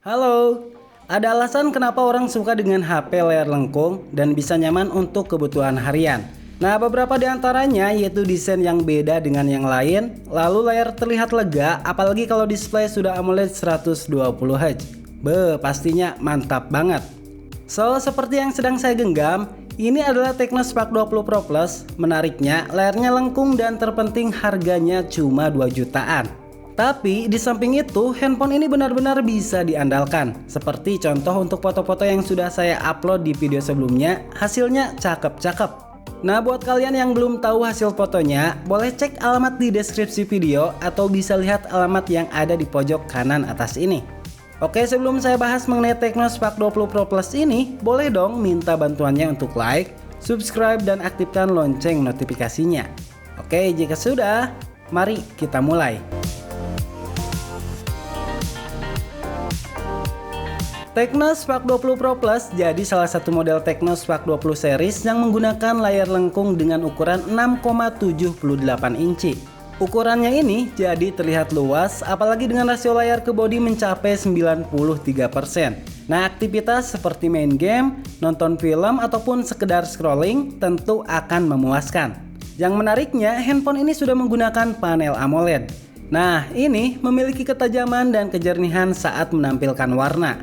Halo, ada alasan kenapa orang suka dengan HP layar lengkung dan bisa nyaman untuk kebutuhan harian. Nah, beberapa di antaranya yaitu desain yang beda dengan yang lain, lalu layar terlihat lega, apalagi kalau display sudah AMOLED 120 Hz. Pastinya mantap banget. So, seperti yang sedang saya genggam, ini adalah Tecno Spark 20 Pro Plus. Menariknya, layarnya lengkung dan terpenting harganya cuma 2 jutaan. Tapi di samping itu, handphone ini benar-benar bisa diandalkan. Seperti contoh untuk foto-foto yang sudah saya upload di video sebelumnya, hasilnya cakep-cakep. Nah, buat kalian yang belum tahu hasil fotonya, boleh cek alamat di deskripsi video atau bisa lihat alamat yang ada di pojok kanan atas ini. Oke, sebelum saya bahas mengenai Tecno Spark 20 Pro Plus ini, boleh dong minta bantuannya untuk like, subscribe, dan aktifkan lonceng notifikasinya. Oke, jika sudah, mari kita mulai. Tecno Spark 20 Pro Plus jadi salah satu model Tecno Spark 20 series yang menggunakan layar lengkung dengan ukuran 6,78 inci. Ukurannya ini jadi terlihat luas, apalagi dengan rasio layar ke bodi mencapai 93%. Nah, aktivitas seperti main game, nonton film, ataupun sekedar scrolling tentu akan memuaskan. Yang menariknya, handphone ini sudah menggunakan panel AMOLED. Nah, ini memiliki ketajaman dan kejernihan saat menampilkan warna.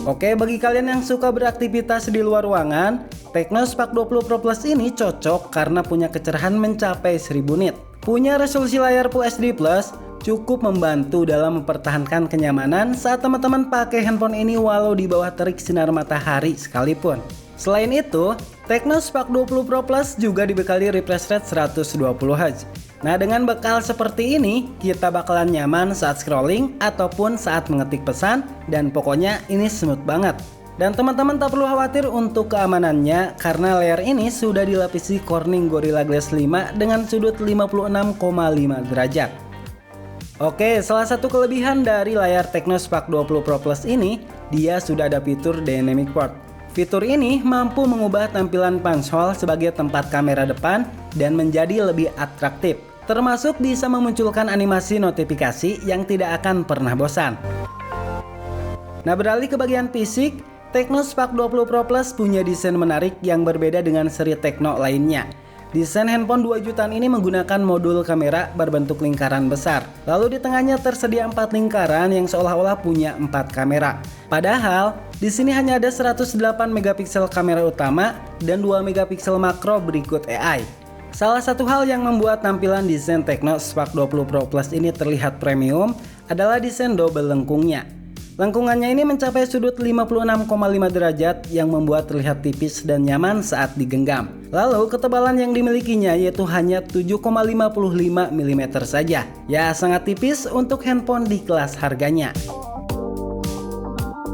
Oke, bagi kalian yang suka beraktivitas di luar ruangan, Tecno Spark 20 Pro Plus ini cocok karena punya kecerahan mencapai 1000 nit. Punya resolusi layar Full HD Plus, cukup membantu dalam mempertahankan kenyamanan saat teman-teman pakai handphone ini walau di bawah terik sinar matahari sekalipun. Selain itu, Tecno Spark 20 Pro Plus juga dibekali refresh rate 120 Hz. Nah, dengan bekal seperti ini, kita bakalan nyaman saat scrolling ataupun saat mengetik pesan, dan pokoknya ini smooth banget. Dan teman-teman tak perlu khawatir untuk keamanannya karena layar ini sudah dilapisi Corning Gorilla Glass 5 dengan sudut 56,5 derajat. Oke, salah satu kelebihan dari layar Tecno Spark 20 Pro Plus ini, dia sudah ada fitur Dynamic Port. Fitur ini mampu mengubah tampilan punch hole sebagai tempat kamera depan dan menjadi lebih atraktif. Termasuk bisa memunculkan animasi notifikasi yang tidak akan pernah bosan. Nah, beralih ke bagian fisik, Tecno Spark 20 Pro Plus punya desain menarik yang berbeda dengan seri Tecno lainnya. Desain handphone 2 jutaan ini menggunakan modul kamera berbentuk lingkaran besar. Lalu di tengahnya tersedia 4 lingkaran yang seolah-olah punya 4 kamera. Padahal, di sini hanya ada 108 megapiksel kamera utama dan 2 megapiksel makro berikut AI. Salah satu hal yang membuat tampilan desain Tecno Spark 20 Pro Plus ini terlihat premium adalah desain double lengkungnya. Lengkungannya ini mencapai sudut 56,5 derajat yang membuat terlihat tipis dan nyaman saat digenggam. Lalu ketebalan yang dimilikinya yaitu hanya 7,55 mm saja. Ya, sangat tipis untuk handphone di kelas harganya.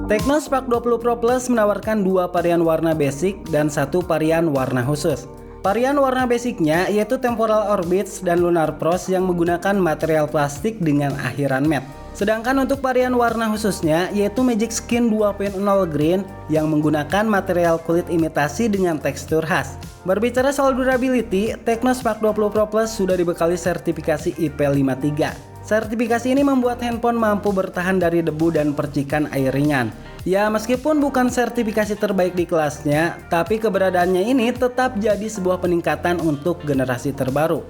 Tecno Spark 20 Pro Plus menawarkan 2 varian warna basic dan 1 varian warna khusus. Varian warna basicnya yaitu Temporal Orbits dan Lunar Frost yang menggunakan material plastik dengan akhiran matte. Sedangkan untuk varian warna khususnya yaitu Magic Skin 2.0 Green yang menggunakan material kulit imitasi dengan tekstur khas. Berbicara soal durability, Tecno Spark 20 Pro Plus sudah dibekali sertifikasi IP53. Sertifikasi ini membuat handphone mampu bertahan dari debu dan percikan air ringan. Ya, meskipun bukan sertifikasi terbaik di kelasnya, tapi keberadaannya ini tetap jadi sebuah peningkatan untuk generasi terbaru.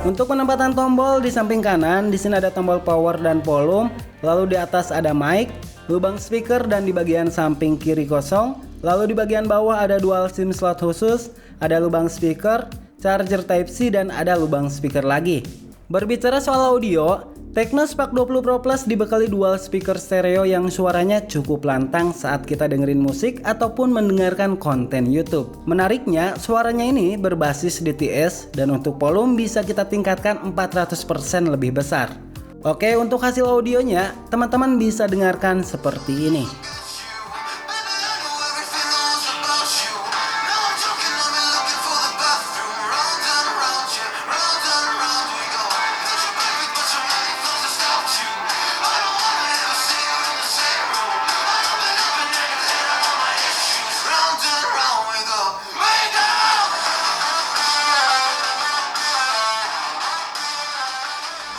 Untuk penempatan tombol di samping kanan, di sini ada tombol power dan volume, lalu di atas ada mic, lubang speaker dan di bagian samping kiri kosong, lalu di bagian bawah ada dual SIM slot khusus, ada lubang speaker, charger Type-C dan ada lubang speaker lagi. Berbicara soal audio, Tecno Spark 20 Pro Plus dibekali dual speaker stereo yang suaranya cukup lantang saat kita dengerin musik ataupun mendengarkan konten YouTube. Menariknya, suaranya ini berbasis DTS dan untuk volume bisa kita tingkatkan 400% lebih besar. Oke, untuk hasil audionya, teman-teman bisa dengarkan seperti ini.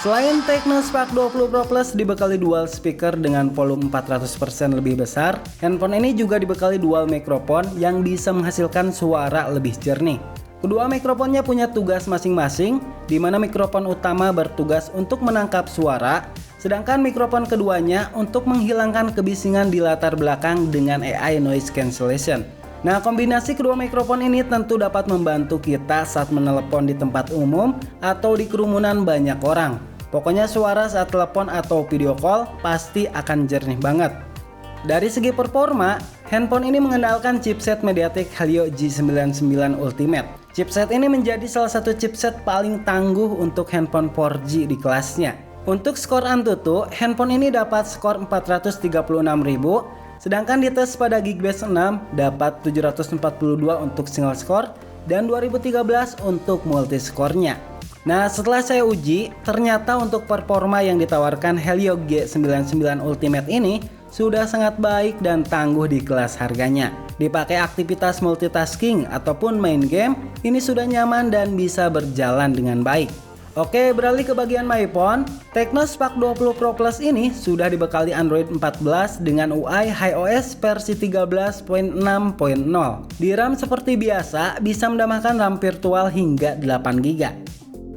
Selain Tecno Spark 20 Pro Plus dibekali dual speaker dengan volume 400% lebih besar, handphone ini juga dibekali dual mikrofon yang bisa menghasilkan suara lebih jernih. Kedua mikrofonnya punya tugas masing-masing, di mana mikrofon utama bertugas untuk menangkap suara, sedangkan mikrofon keduanya untuk menghilangkan kebisingan di latar belakang dengan AI noise cancellation. Nah, kombinasi kedua mikrofon ini tentu dapat membantu kita saat menelepon di tempat umum atau di kerumunan banyak orang. Pokoknya suara saat telepon atau video call pasti akan jernih banget. Dari segi performa, handphone ini mengandalkan chipset MediaTek Helio G99 Ultimate. Chipset ini menjadi salah satu chipset paling tangguh untuk handphone 4G di kelasnya. Untuk skor Antutu, handphone ini dapat skor 436.000, sedangkan di tes pada Geekbase 6 dapat 742 untuk single score dan 2013 untuk multi score-nya. Nah, setelah saya uji, ternyata untuk performa yang ditawarkan Helio G99 Ultimate ini sudah sangat baik dan tangguh di kelas harganya. Dipakai aktivitas multitasking ataupun main game, ini sudah nyaman dan bisa berjalan dengan baik. Oke, beralih ke bagian MyPhone. Tecno Spark 20 Pro Plus ini sudah dibekali Android 14 dengan UI HiOS versi 13.6.0. Di RAM seperti biasa, bisa menambahkan RAM virtual hingga 8GB.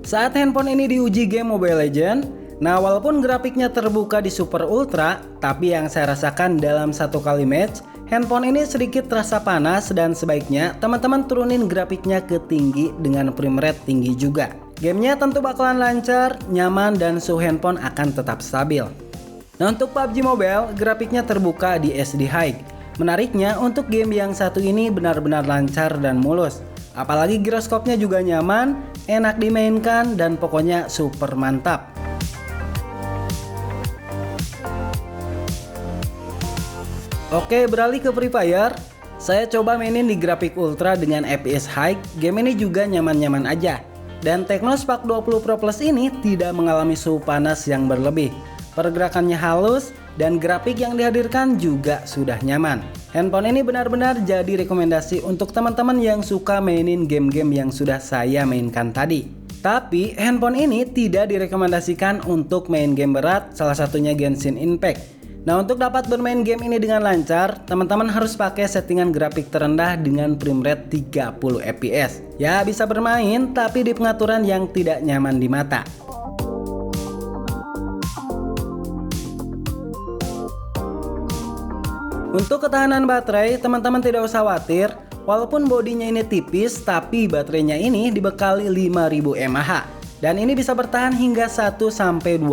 Saat handphone ini diuji game Mobile Legends, nah walaupun grafiknya terbuka di Super Ultra, tapi yang saya rasakan dalam satu kali match, handphone ini sedikit terasa panas dan sebaiknya teman-teman turunin grafiknya ke tinggi dengan frame rate tinggi juga. Gamenya tentu bakalan lancar, nyaman dan suhu handphone akan tetap stabil. Nah, untuk PUBG Mobile, grafiknya terbuka di SD High. Menariknya, untuk game yang satu ini benar-benar lancar dan mulus. Apalagi giroskopnya juga nyaman, enak dimainkan, dan pokoknya super mantap. Oke, beralih ke Free Fire. Saya coba mainin di grafik ultra dengan FPS high. Game ini juga nyaman-nyaman aja. Dan Tecno Spark 20 Pro Plus ini tidak mengalami suhu panas yang berlebih. Pergerakannya halus dan grafik yang dihadirkan juga sudah nyaman. Handphone ini benar-benar jadi rekomendasi untuk teman-teman yang suka mainin game-game yang sudah saya mainkan tadi. Tapi handphone ini tidak direkomendasikan untuk main game berat, salah satunya Genshin Impact. Nah, untuk dapat bermain game ini dengan lancar, teman-teman harus pakai settingan grafik terendah dengan frame rate 30 fps. Ya, bisa bermain tapi di pengaturan yang tidak nyaman di mata. Untuk ketahanan baterai, teman-teman tidak usah khawatir. Walaupun bodinya ini tipis, tapi baterainya ini dibekali 5000 mAh. Dan ini bisa bertahan hingga 1-2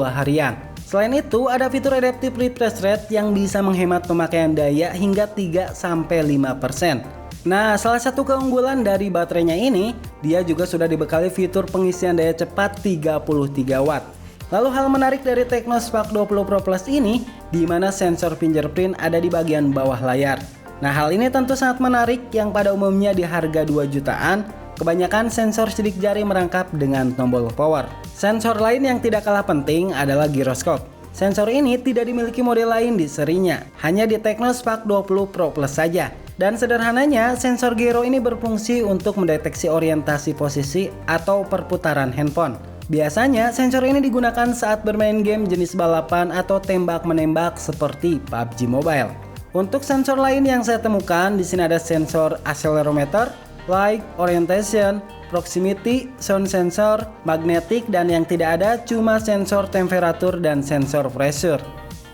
harian. Selain itu, ada fitur adaptive refresh rate yang bisa menghemat pemakaian daya hingga 3-5%. Nah, salah satu keunggulan dari baterainya ini, dia juga sudah dibekali fitur pengisian daya cepat 33 watt. Lalu hal menarik dari Tecno Spark 20 Pro Plus ini, di mana sensor fingerprint ada di bagian bawah layar. Nah, hal ini tentu sangat menarik yang pada umumnya di harga 2 jutaan, kebanyakan sensor sidik jari merangkap dengan tombol power. Sensor lain yang tidak kalah penting adalah giroskop. Sensor ini tidak dimiliki model lain di serinya, hanya di Tecno Spark 20 Pro Plus saja. Dan sederhananya, sensor gyro ini berfungsi untuk mendeteksi orientasi posisi atau perputaran handphone. Biasanya, sensor ini digunakan saat bermain game jenis balapan atau tembak-menembak seperti PUBG Mobile. Untuk sensor lain yang saya temukan, di sini ada sensor accelerometer, light, orientation, proximity, sound sensor, magnetic, dan yang tidak ada cuma sensor temperatur dan sensor pressure.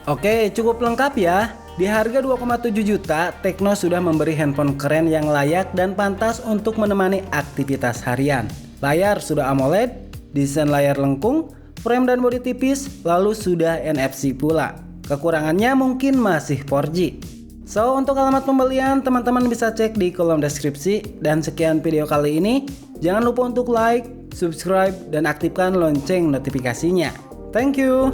Oke, cukup lengkap ya. Di harga 2,7 juta, Tecno sudah memberi handphone keren yang layak dan pantas untuk menemani aktivitas harian. Layar sudah AMOLED, desain layar lengkung, frame dan bodi tipis, lalu sudah NFC pula. Kekurangannya mungkin masih 4G. So, untuk alamat pembelian teman-teman bisa cek di kolom deskripsi. Dan sekian video kali ini. Jangan lupa untuk like, subscribe, dan aktifkan lonceng notifikasinya. Thank you.